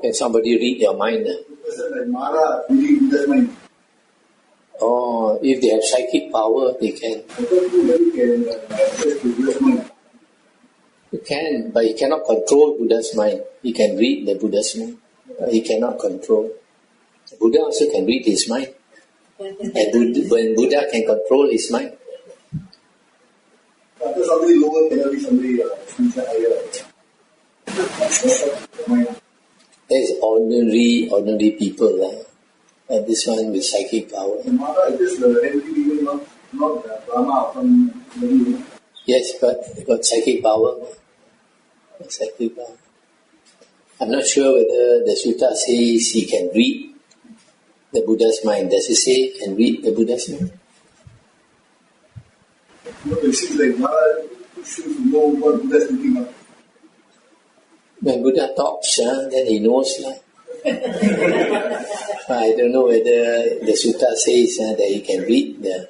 can somebody read your mind? Like Mara reading Buddha's mind. Oh, if they have psychic power, they can. You can, but he cannot control Buddha's mind. He can read the Buddha's mind. He cannot control. Buddha also can read his mind. And when Buddha can control his mind. After somebody lower cannot be somebody higher. There's ordinary people. And this one with psychic power. Mara is just the heavenly being, not the Dhamma from the. Yes, but got psychic power. Psychic power. I'm not sure whether the sutta says he can read the Buddha's mind. Does it say he can read the Buddha's mind? No, it seems like Mara should know what Buddha is thinking of. When Buddha talks, then he knows. I don't know whether the sutta says that he can read the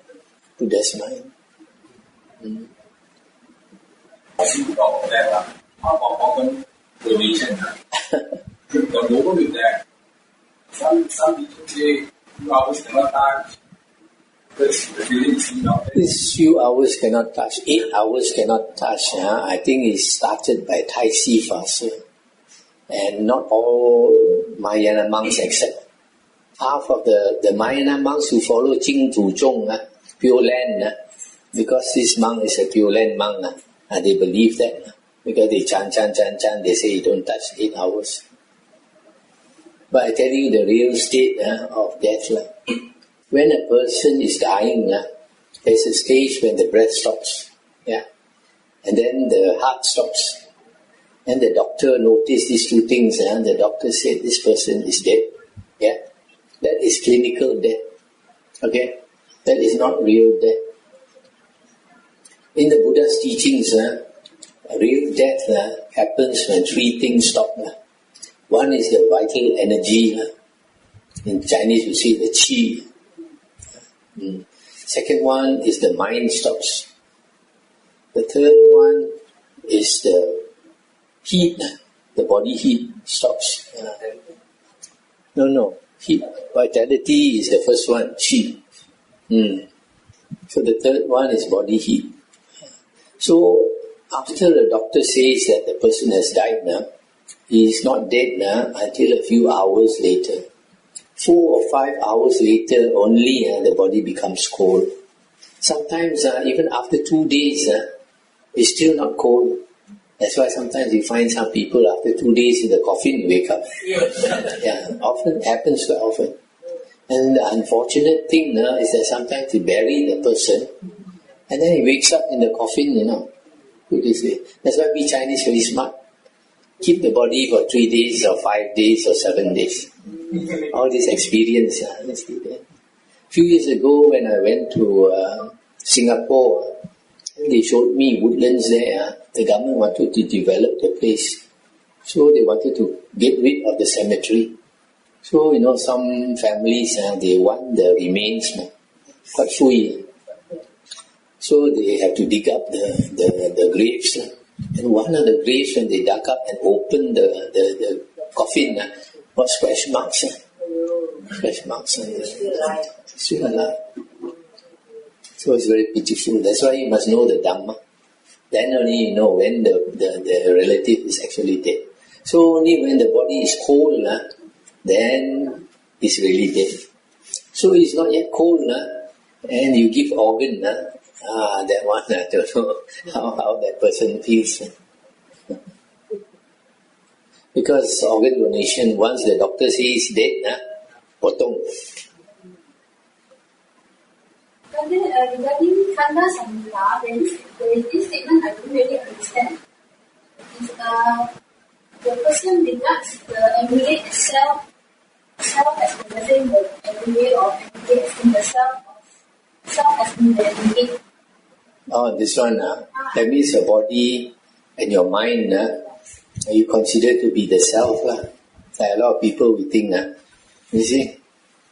Buddha's mind. How about organ donation? The lower with that, some people say 2 hours cannot touch. This few hours cannot touch, 8 hours cannot touch. I think it started by Tai Si Faster. And not all Mahayana monks accept. Half of the Mahayana monks who follow Jing Tu Zhong, Pure Land, because this monk is a Pure Land monk, they believe that. Because they chant, they say you don't touch 8 hours. But I tell you the real state of death. When a person is dying, there's a stage when the breath stops. And then the heart stops. And the doctor noticed these two things. The doctor said this person is dead. That is clinical death. Okay? That is not real death. In the Buddha's teachings, real death happens when 3 things stop. One is the vital energy. In Chinese you say the qi. Second one is the mind stops. The third one is the heat. The body heat stops. No. Heat. Vitality is the first one, qi. So the third one is body heat. So after the doctor says that the person has died now, he is not dead now until a few hours later. 4 or 5 hours later only the body becomes cold. Sometimes even after 2 days it's still not cold. That's why sometimes you find some people after 2 days in the coffin wake up. Often happens quite often. And the unfortunate thing is that sometimes you bury the person and then he wakes up in the coffin, Put this way. That's why we Chinese very smart. Keep the body for 3 days or 5 days or 7 days. All this experience. Few years ago when I went to Singapore, they showed me woodlands there. The government wanted to develop the place. So they wanted to get rid of the cemetery. So, some families, they want the remains, quite full. So they have to dig up the graves. And one of the graves, when they dug up and opened the coffin, was scratch marks. Scratch marks. Still alive. So it's very pitiful. That's why you must know the Dhamma. Then only you know when the relative is actually dead. So only when the body is cold, then it's really dead. So it's not yet cold, and you give organ, that one I don't know how that person feels. Because organ donation, once the doctor says he's dead, potong. But then regarding Kanda Samhita, there is this statement I don't really understand. If the person regards the emulate self as possessing the emulate or emulate as in the self as in the emulate. Oh, this one, that means your body and your mind, you consider to be the self. Like a lot of people will think, you see,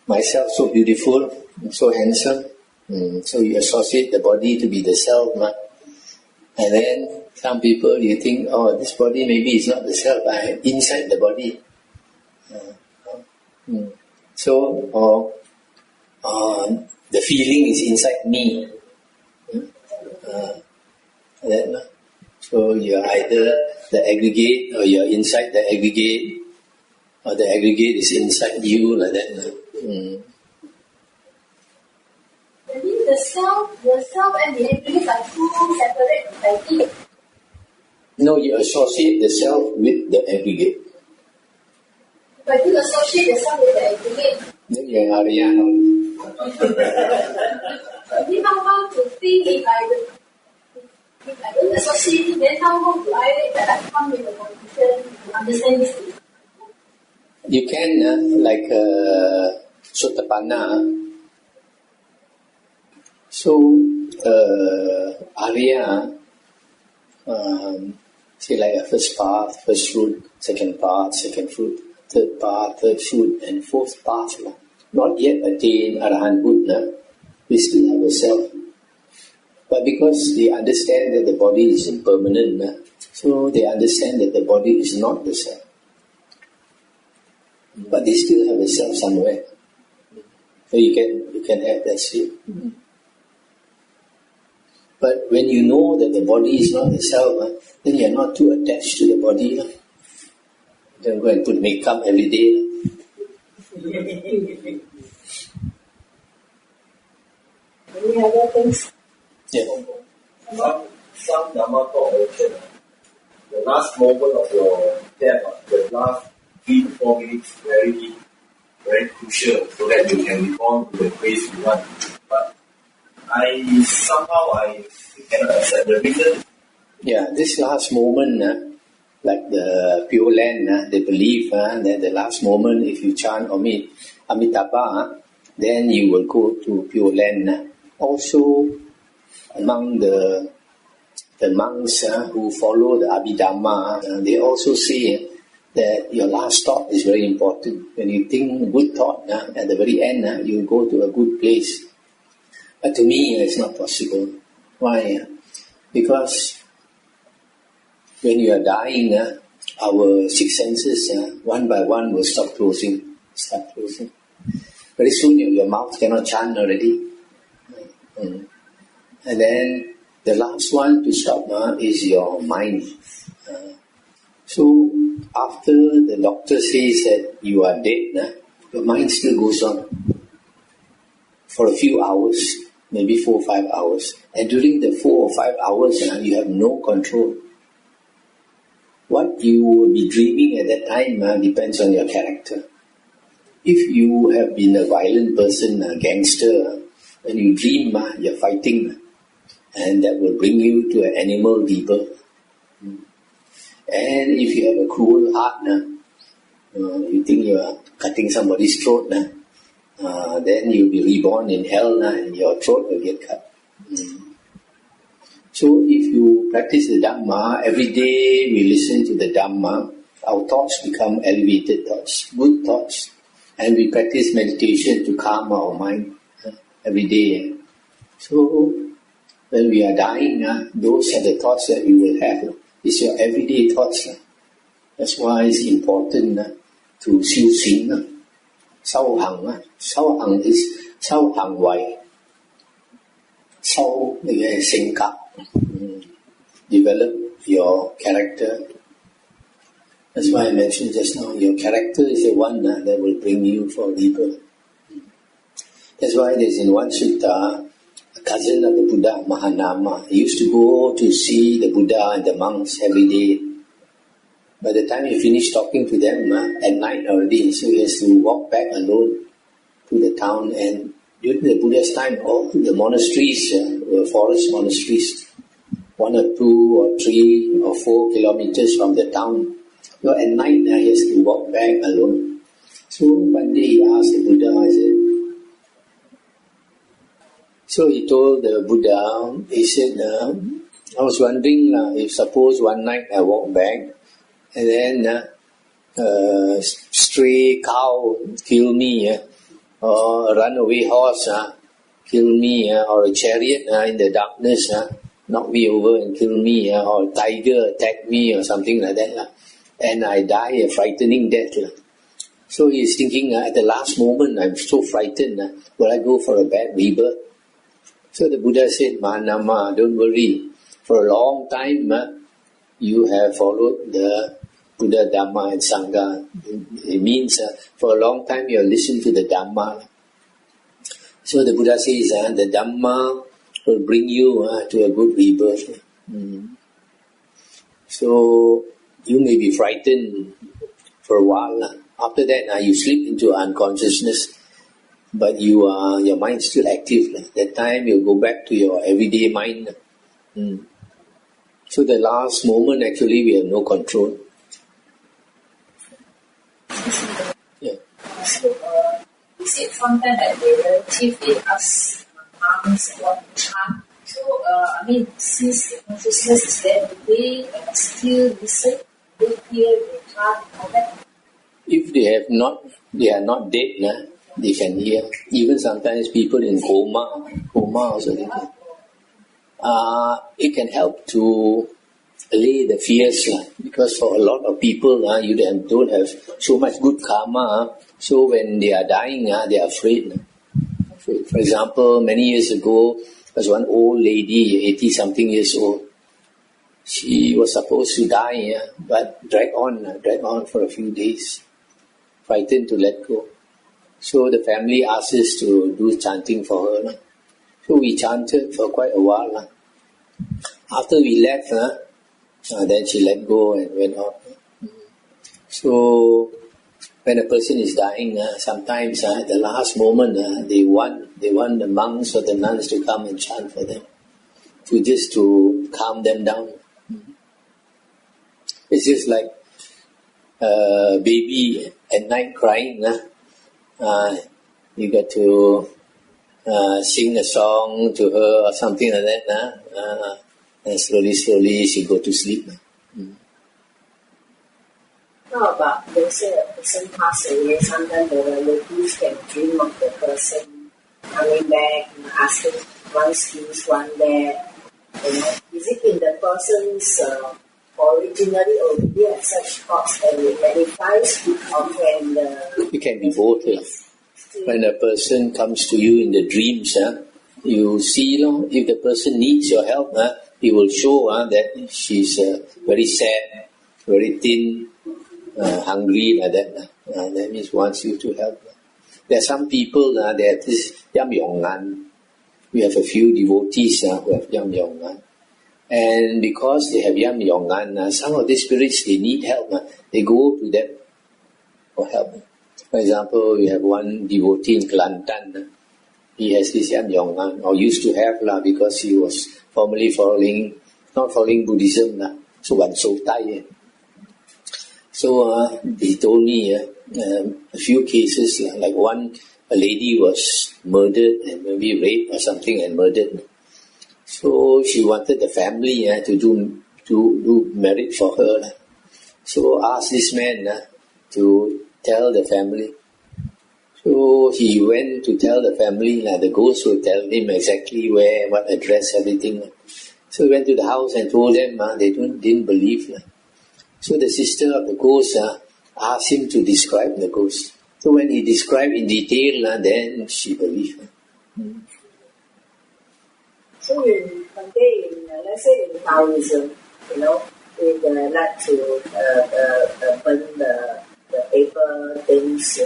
myself so beautiful, so handsome. So you associate the body to be the self. And then some people, you think, oh, this body maybe is not the self, I am inside the body. So, the feeling is inside me. So you are either the aggregate or you are inside the aggregate, or the aggregate is inside you, like that. I mean the self and the aggregate are two separate entities. No, you associate the self with the aggregate. But you associate the self with the aggregate. Then you are Arya. How to think if I don't associate it, then how do I come with a conclusion to understand this thing? You can, like Sotapanna. So, Arya, say like a first path, first fruit, second path, second fruit, third path, third fruit, and fourth path. Not yet attain Arahanthood, we still have a self. But because they understand that the body is impermanent, so they understand that the body is not the self. But they still have a self somewhere. So you can have that state. But when you know that the body is not the self, then you are not too attached to the body. Don't go and put makeup every day. Any other things? Yeah. Some Dhamma talk mention the last moment of your death, the last 3 to 4 minutes, very crucial, so that you can reborn to the place you want. But I cannot accept the reason. Yeah, this last moment, like the Pure Land, they believe that the last moment, if you chant Amitabha, then you will go to Pure Land. Also, among the monks who follow the Abhidhamma, they also say that your last thought is very important. When you think good thought, at the very end, you go to a good place. But to me, it's not possible. Why? Because when you are dying, our 6 senses, one by one, will start closing. Very soon, your mouth cannot chant already. And then the last one to stop is your mind. So after the doctor says that you are dead, your mind still goes on for a few hours, maybe 4 or 5 hours. And during the 4 or 5 hours, you have no control. What you will be dreaming at that time depends on your character. If you have been a violent person, a gangster, when you dream, you're fighting, and that will bring you to an animal rebirth. And if you have a cruel heart, you think you are cutting somebody's throat, then you'll be reborn in hell, and your throat will get cut. So if you practice the Dhamma, every day we listen to the Dhamma, our thoughts become elevated thoughts, good thoughts, and we practice meditation to calm our mind every day. So when we are dying, those are the thoughts that we will have. It's your everyday thoughts. That's why it's important to siêu xín. Sâu hằng. Sâu hằng is sâu hằng hoài. Sâu nghĩa là sinh格. Develop your character. That's why I mentioned just now, your character is the one that will bring you for rebirth. That's why there's in one sutta, a cousin of the Buddha, Mahanama. He used to go to see the Buddha and the monks every day. By the time he finished talking to them at night already, so he has to walk back alone to the town. And during the Buddha's time, all the monasteries were forest monasteries, 1 or 2 or 3 or 4 kilometers from the town. So at night he has to walk back alone. So one day he asked the Buddha, so he told the Buddha, he said, I was wondering if suppose one night I walk back and then a stray cow kill me, or a runaway horse kill me, or a chariot in the darkness knock me over and kill me, or a tiger attack me or something like that, and I die a frightening death. So he's thinking, at the last moment, I'm so frightened, will I go for a bad rebirth? So the Buddha said, Manama, don't worry. For a long time, you have followed the Buddha, Dhamma and Sangha. It means for a long time you have listened to the Dhamma. So the Buddha says, the Dhamma will bring you to a good rebirth. So you may be frightened for a while. After that, you slip into unconsciousness, but your mind is still active. That time you go back to your everyday mind. So the last moment, actually, we have no control. Yeah. So, you said sometimes that the relative they ask monks what to chant. So, since the consciousness is there, do they still listen? Do they hear the chant and all that? If they are not dead, they can hear. Even sometimes people in coma also they can. It can help to allay the fears, because for a lot of people, you don't have so much good karma, so when they are dying, they are afraid. For example, many years ago, there was one old lady, 80-something years old. She was supposed to die, but dragged on for a few days, frightened to let go. So the family asked us to do chanting for her. So we chanted for quite a while. After we left, then she let go and went off. So when a person is dying, sometimes at the last moment, they want the monks or the nuns to come and chant for them, to calm them down. It's just like a baby at night crying. You got to sing a song to her or something like that. And slowly she go to sleep. How about those a person pass away, sometimes the relatives can dream of the person coming back and asking one this, one that. Is it in the person's originally, or do they have such thoughts and it manifests, or when it can be both. When a person comes to you in the dreams, you see, if the person needs your help, he will show that she's very sad, very thin, hungry, like that. That means wants you to help. There are some people, they have this Yam Yongan. We have a few devotees who have Yam Yongan. And because they have Yam Yongan, some of these spirits, they need help. They go to them for help. For example, we have one devotee in Kuantan. He has this Yam Yongan, or used to have, because he was formerly not following Buddhism. So one so tai. So he told me a few cases, like a lady was murdered and maybe raped or something and murdered. So she wanted the family to do marriage for her. So asked this man to tell the family. So he went to tell the family, the ghost would tell him exactly where, what address, everything. So he went to the house and told them, they didn't believe. So the sister of the ghost asked him to describe the ghost. So when he described in detail, then she believed. So in Bhante, let's say in Taoism, they like to burn the paper things,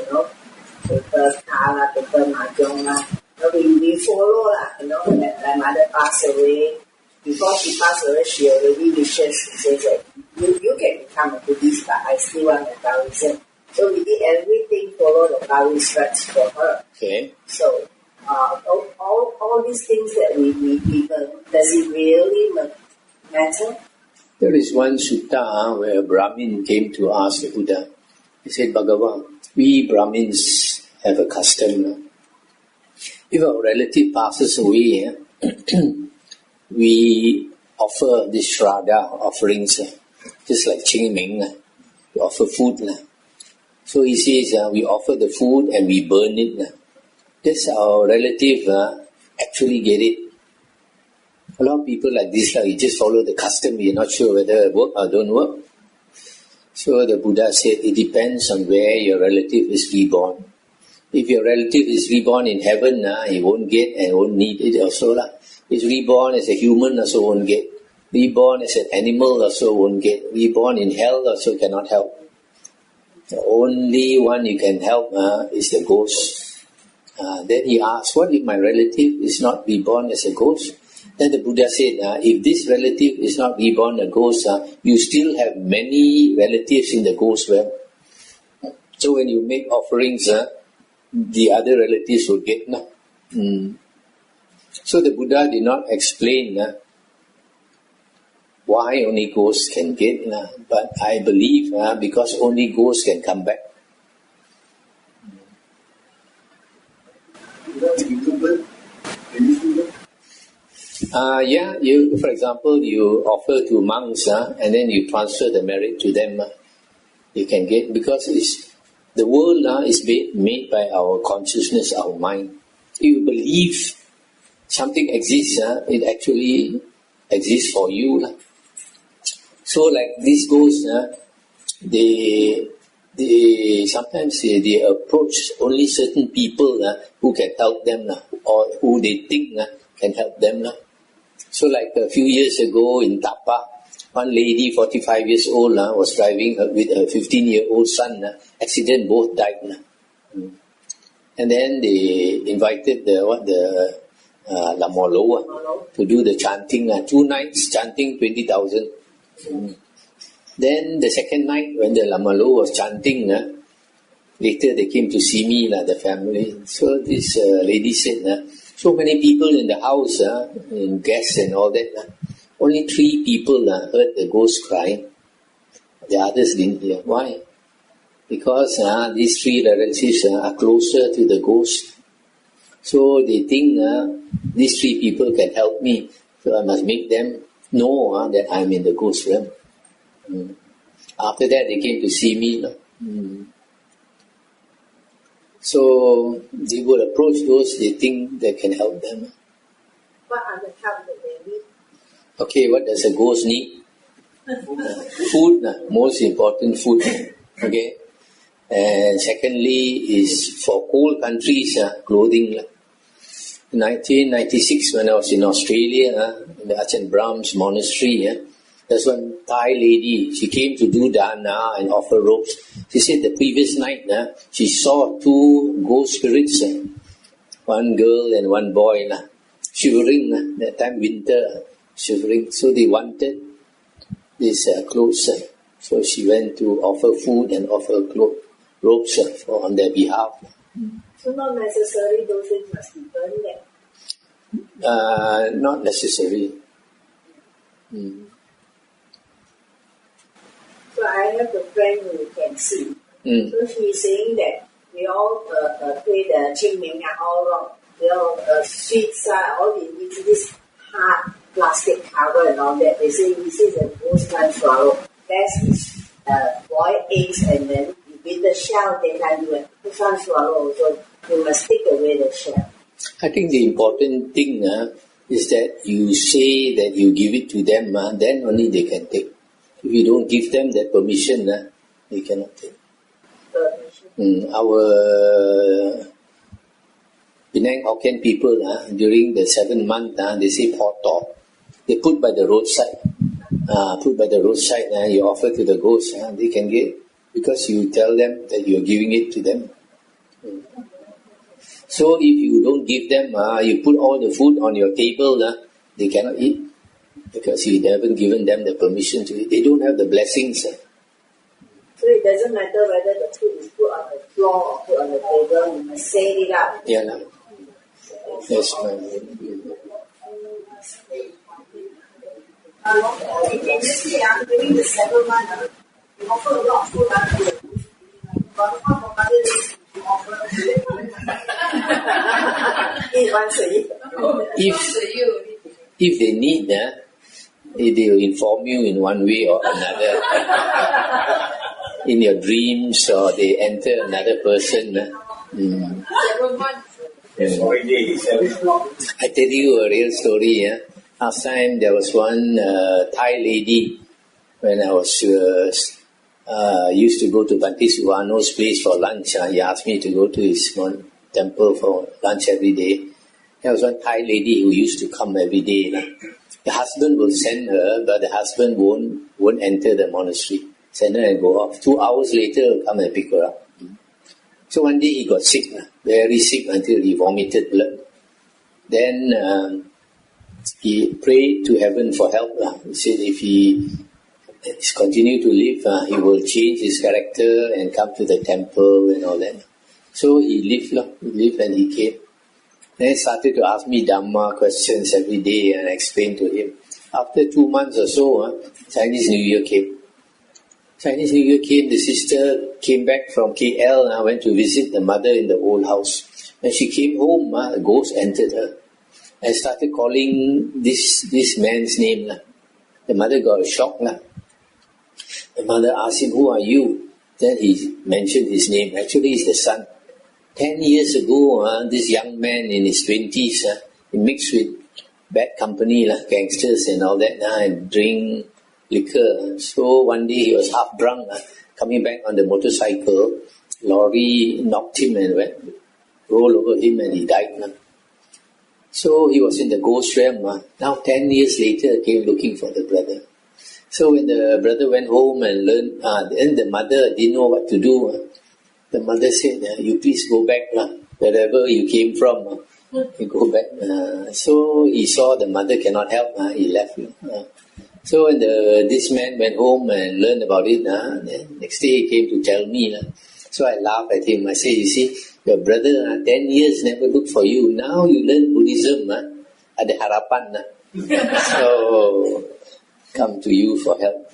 paper car, paper mahjong. We follow, that my mother passed away. Before she passed away, she already wishes, she says that you can become a Buddhist, but I still want the Taoism. So we did everything, follow the Taoist rites for her. Okay. So all these things that we learn, does it really matter? There is one sutta where a Brahmin came to ask the Buddha. He said, Bhagavan, we Brahmins have a custom. If our relative passes away, we offer this Shraddha offerings, just like Ching Ming, we offer food. So he says, we offer the food and we burn it. That's our relative actually get it. A lot of people like this, you just follow the custom, you're not sure whether it work or don't work. So the Buddha said, it depends on where your relative is reborn. If your relative is reborn in heaven, he won't get and won't need it also. If reborn as a human, also won't get. Reborn as an animal, also won't get. Reborn in hell, also cannot help. The only one you can help is the ghost. Then he asked, what if my relative is not reborn as a ghost? Then the Buddha said, if this relative is not reborn a ghost, you still have many relatives in the ghost realm. So when you make offerings, the other relatives will get. So the Buddha did not explain why only ghosts can get, but I believe because only ghosts can come back. You, for example, you offer to monks and then you transfer the merit to them. You can get, because the world is made by our consciousness, our mind. If you believe something exists, it actually exists for you. So like these ghosts, they sometimes they approach only certain people who can help them or who they think can help them. So like a few years ago in Tapa, one lady, 45 years old, was driving with a 15-year-old son. Accident, both died. And then they invited the Lamolo to do the chanting. 2 nights chanting, 20,000. Then the second night when the Lamalo was chanting, later they came to see me, the family. So this lady said, so many people in the house, in guests and all that, only 3 people heard the ghost crying. The others didn't hear. Why? Because these 3 relatives are closer to the ghost. So they think these 3 people can help me. So I must make them know that I'm in the ghost realm. After that, they came to see me. So they would approach those they think they can help them. What are the help that they need? Okay, what does a ghost need? Food, most important, food. Okay, and secondly is for cold countries, clothing. In 1996, when I was in Australia, in the Assn monastery, there's one Thai lady. She came to do dana and offer robes. She said the previous night, she saw 2 ghost spirits, one girl and one boy, shivering. That time winter, shivering. So they wanted these clothes. So she went to offer food and offer robes on their behalf. So not necessarily those things must be burned there. Not necessary. So I have a friend who can see. So she's saying that we all play the Qingming all wrong. We all sweets all in this hard plastic cover and all that. They say this is a ghost time swallow. Best is boiled eggs and then with the shell they can do it. The sun swallow also. You must take away the shell. I think the important thing is that you say that you give it to them, then only they can take. If you don't give them that permission, they cannot take. Our Penang Hokkien people, during the 7th month, they say poto. They put by the roadside. You offer to the ghost, they can get, because you tell them that you are giving it to them. So if you don't give them, you put all the food on your table, they cannot eat, because you haven't given them the permission to eat. They don't have the blessings. So it doesn't matter whether the food is put on the floor or put on the table, you must say it out. Yeah, that's my during the 7th month, you offer a lot of food. But half of other days, you offer Eat once a year. If they need, they will inform you in one way or another. In your dreams, or they enter another person. I tell you a real story. Last time there was one Thai lady when I was used to go to Bhante Suvano's place for lunch. He asked me to go to his temple for lunch every day. There was one Thai lady who used to come every day. The husband will send her, but the husband won't enter the monastery. Send her and go off. 2 hours later, he'll come and pick her up. So one day he got sick, very sick until he vomited blood. Then he prayed to heaven for help. He said if he continue to live, he will change his character and come to the temple and all that. So he lived and he came. Then he started to ask me Dhamma questions every day and I explained to him. After 2 months or so, Chinese New Year came. Chinese New Year came, the sister came back from KL and went to visit the mother in the old house. When she came home, a ghost entered her and started calling this man's name. The mother got a shock. The mother asked him, who are you? Then he mentioned his name. Actually, he's the son. 10 years ago, this young man in his 20s, he mixed with bad company, gangsters and all that, and drink liquor. So one day he was half drunk, coming back on the motorcycle. Lorry knocked him and rolled over him and he died. So he was in the ghost realm. Now 10 years later, came looking for the brother. So when the brother went home and learned, then the mother didn't know what to do. The mother said, you please go back, wherever you came from, you go back. So he saw the mother cannot help, he left. So when this man went home and learned about it, then next day he came to tell me. So I laughed at him. I said, you see, your brother 10 years never looked for you. Now you learn Buddhism, ada harapan. So come to you for help.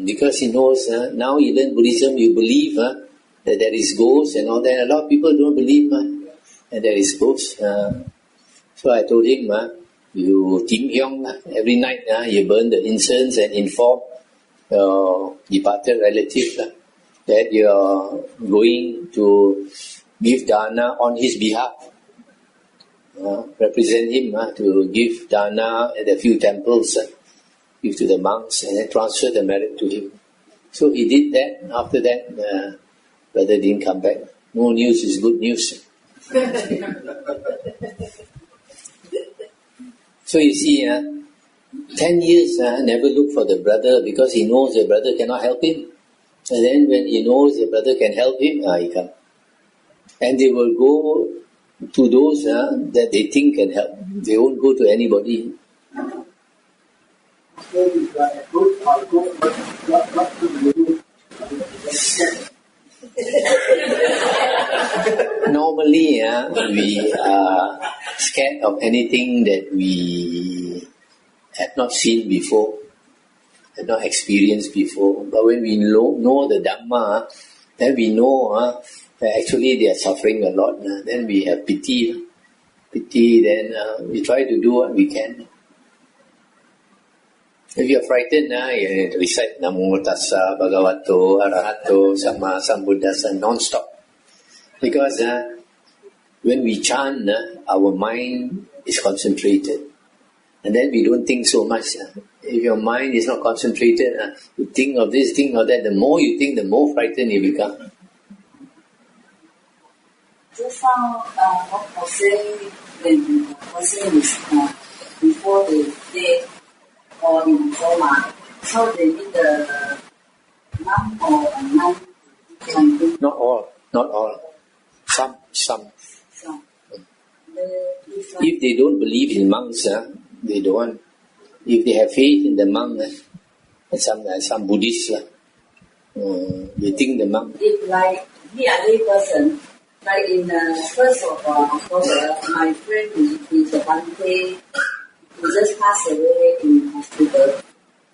Because he knows, now you learn Buddhism, you believe that there is ghosts and all that. A lot of people don't believe and there is ghosts. So I told him, you Tim Hyong, every night you burn the incense and inform your departed relative that you are going to give dana on his behalf. Represent him to give dana at a few temples, give to the monks and then transfer the merit to him. So he did that. After that, brother didn't come back. No news is good news. So you see, 10 years never look for the brother because he knows the brother cannot help him. And then when he knows the brother can help him, he comes. And they will go to those that they think can help. They won't go to anybody. Normally, we are scared of anything that we have not seen before, have not experienced before. But when we know the Dhamma, then we know that actually they are suffering a lot. Then we have pity. Then we try to do what we can. If you are frightened, you recite Namo Tassa Bhagavato Arahato Sama Sambuddhassa non-stop. Because when we chant, our mind is concentrated. And then we don't think so much. If your mind is not concentrated, you think of this, think of that. The more you think, the more frightened you become. Just now, what was saying when the person is before the death or in coma, so they need the monk or nun chanting? Not all. Some. If they don't believe in monks, they don't want. If they have faith in the monk, some Buddhists, they think the monk. If like the other person, like in first of course, my friend is a Bhante, who just passed away in hospital.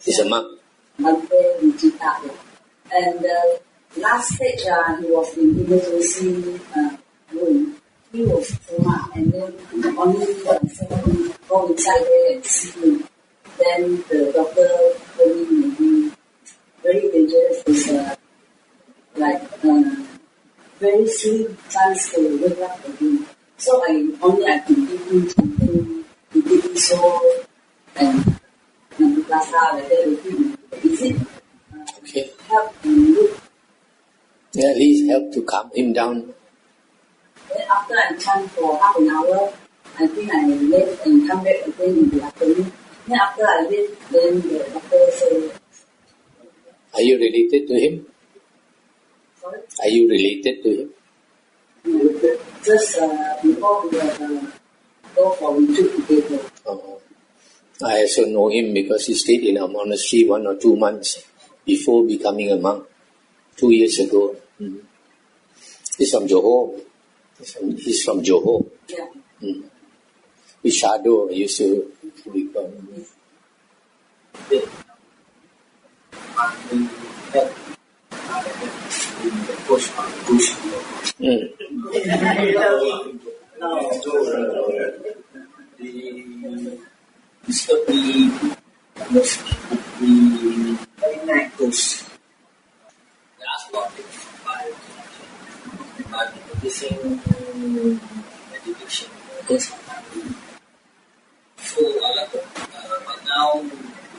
He's a monk. Bhante Vijita. And last stage, he was in emergency room. He was coma, and then only someone go inside there and see him. Then the doctor told me maybe very dangerous is very slim chance to wake up again. So I can give him something to give him so and plaza like that. Is it okay. help him look At least help to calm him down. Then after I chant for half an hour, I think I left and come back again in the afternoon. Then after I left, then the doctor said, Are you related to him? sorry? Are you related to him? Just before we go for retreat together. I also know him because he stayed in our monastery 1 or 2 months before becoming a monk 2 years ago. He's from Johor. He's from Johor. Yeah. With Shadow, I used to become. Very nice coach. They ask about it by practicing meditation. So I like it. But now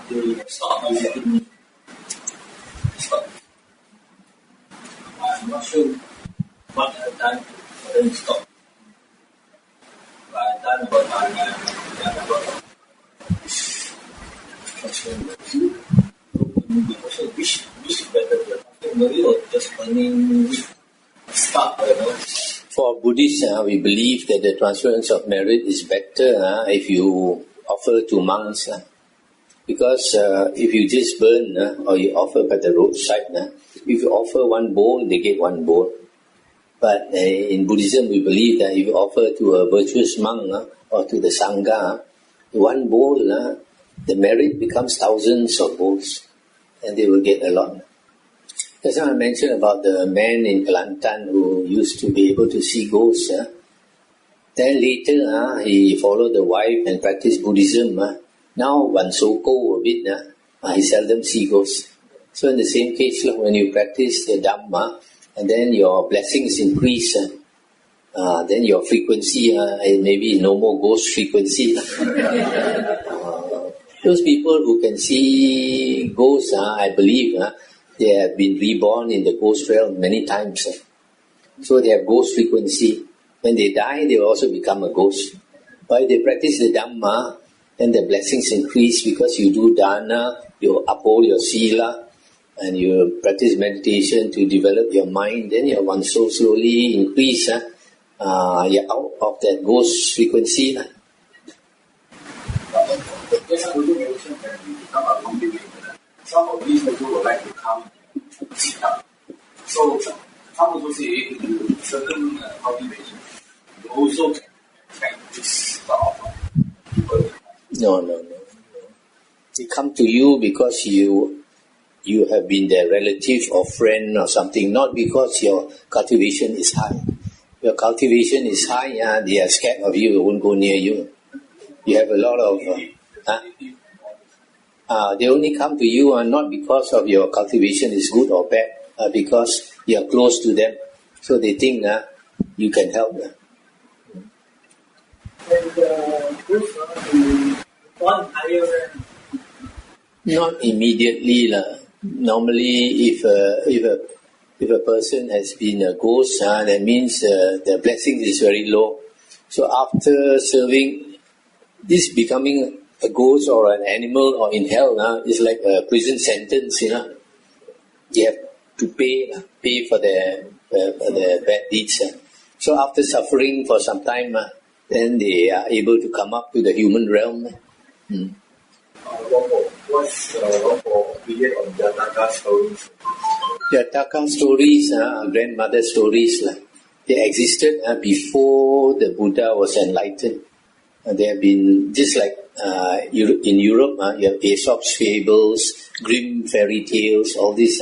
they stop by letting me stop. I'm not sure what I've done for them to stop. But I've done about also which is better, memory or just learning stuff, For Buddhists, we believe that the transference of merit is better if you offer to monks. Because if you just burn or you offer by the roadside, if you offer 1 bowl, they get 1 bowl. But in Buddhism, we believe that if you offer to a virtuous monk or to the Sangha, 1 bowl, the merit becomes thousands of bowls, and they will get a lot. That's why I mentioned about the man in Kuantan who used to be able to see ghosts. Then later, he followed the wife and practiced Buddhism. Now, one so cold a bit, he seldom see ghosts. So in the same case, when you practice the Dhamma, and then your blessings increase, then your frequency, maybe no more ghost frequency. Those people who can see ghosts, I believe, they have been reborn in the ghost realm many times. So they have ghost frequency. When they die, they will also become a ghost. But if they practice the Dhamma, then the blessings increase because you do dana, you uphold your sila, and you practice meditation to develop your mind, then your one soul slowly increase. You're out of that ghost frequency. Some of these people would like to come and sit up. So some also say certain cultivation. You also can this sort of people. No. They come to you because you have been their relative or friend or something, not because your cultivation is high. Your cultivation is high, they are scared of you, they won't go near you. You have a lot of... they only come to you not because of your cultivation is good or bad, because you are close to them. So they think you can help them. Not immediately. Normally, if a person has been a ghost, that means the blessing is very low. So after serving, this becoming a ghost or an animal or in hell is like a prison sentence. You have to pay for their bad deeds. So after suffering for some time, then they are able to come up to the human realm. What's your opinion on Jataka stories? Jataka stories, grandmother stories, they existed before the Buddha was enlightened. They have been just like in Europe. You have Aesop's fables, Grimm fairy tales, all this.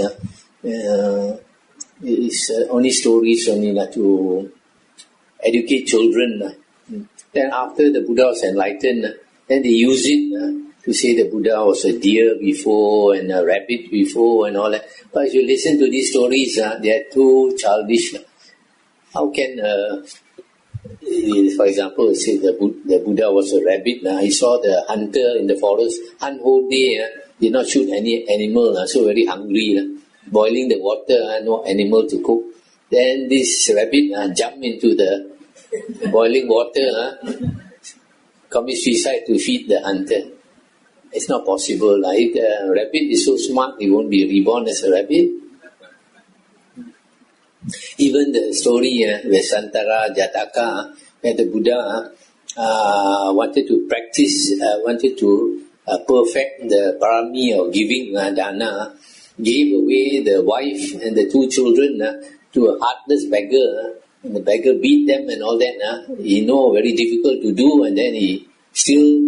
It's only stories only to educate children. Then after the Buddha was enlightened, then they use it to say the Buddha was a deer before and a rabbit before and all that. But if you listen to these stories, they are too childish. How can, for example, say the Buddha was a rabbit. He saw the hunter in the forest, hunt whole day, did not shoot any animal, so very hungry. boiling the water, no animal to cook. Then this rabbit jumped into the boiling water, commit suicide to feed the hunter. It's not possible. If the rabbit is so smart, he won't be reborn as a rabbit. Even the story where Santara, Jataka, where the Buddha wanted to practice, wanted to perfect the parami of giving dana, gave away the wife and the 2 children to a heartless beggar, and the beggar beat them and all that. He know very difficult to do, and then he still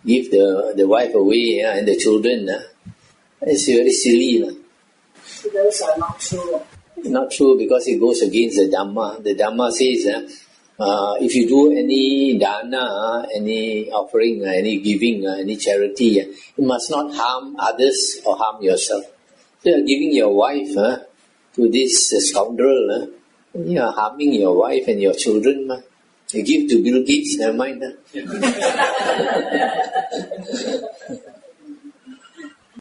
give the wife away and the children. It's very silly. Those are not true. Not true, because it goes against the Dhamma. The Dhamma says, if you do any dana, any offering, any giving, any charity, you must not harm others or harm yourself. So you are giving your wife to this scoundrel, you are harming your wife and your children. You give to Bill Gates, never mind.